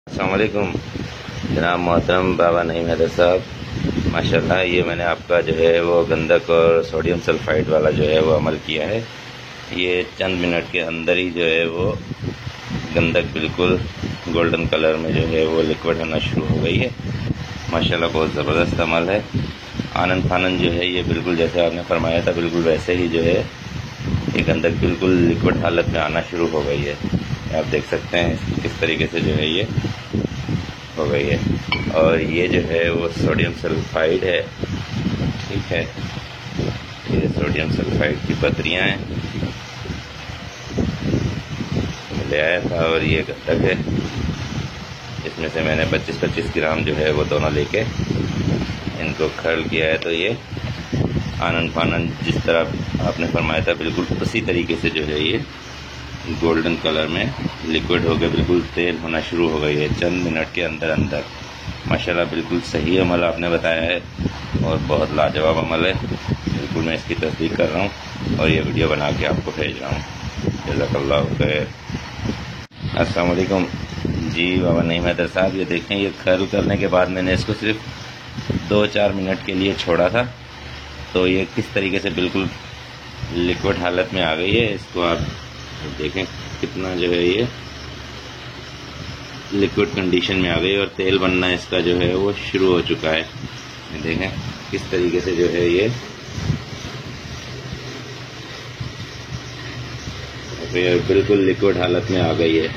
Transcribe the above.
अस्सलाम वालेकुम जनाब मोहतरम बाबा नईम हैदर साहब, माशाल्लाह ये मैंने आपका जो है वो गंधक और सोडियम सल्फाइड वाला जो है वो अमल किया है। ये चंद मिनट के अंदर ही जो है वो गंधक बिल्कुल गोल्डन कलर में जो है वो लिक्विड होना शुरू हो गई है। माशाल्लाह बहुत ज़बरदस्त अमल है। आनन फानन जो है ये बिल्कुल जैसे आपने फरमाया था बिल्कुल वैसे ही जो है ये गंधक बिल्कुल लिक्विड हालत में आना शुरू हो गई है। आप देख सकते हैं किस तरीके से जो है ये हो गई है। और ये जो है वो सोडियम सल्फाइड है, ठीक है। ये सोडियम सल्फाइड की पत्रियां हैं, ले आया था। और ये गंधक है, इसमें से मैंने 25-25 ग्राम जो है वो दोनों लेके इनको खर्ल किया है। तो ये आनन फानन जिस तरह आपने फरमाया था बिल्कुल उसी तरीके से जो है ये गोल्डन कलर में लिक्विड होकर बिल्कुल तेल होना शुरू हो गई है चंद मिनट के अंदर अंदर। माशाल्लाह बिल्कुल सही अमल आपने बताया है और बहुत लाजवाब अमल है। बिल्कुल मैं इसकी तस्दीक कर रहा हूँ और ये वीडियो बना के आपको भेज रहा हूँ। जज़ाकल्लाह खैर। अस्सलाम वालेकुम जी बाबा नईम हैदर साहब, ये देखें ये खर्ल करने के बाद मैंने इसको सिर्फ 2-4 मिनट के लिए छोड़ा था तो ये किस तरीके से बिल्कुल लिक्विड हालत में आ गई है। इसको आप देखें कितना जो है ये लिक्विड कंडीशन में आ गई और तेल बनना इसका जो है वो शुरू हो चुका है। देखें किस तरीके से जो है ये बिल्कुल लिक्विड हालत में आ गई है।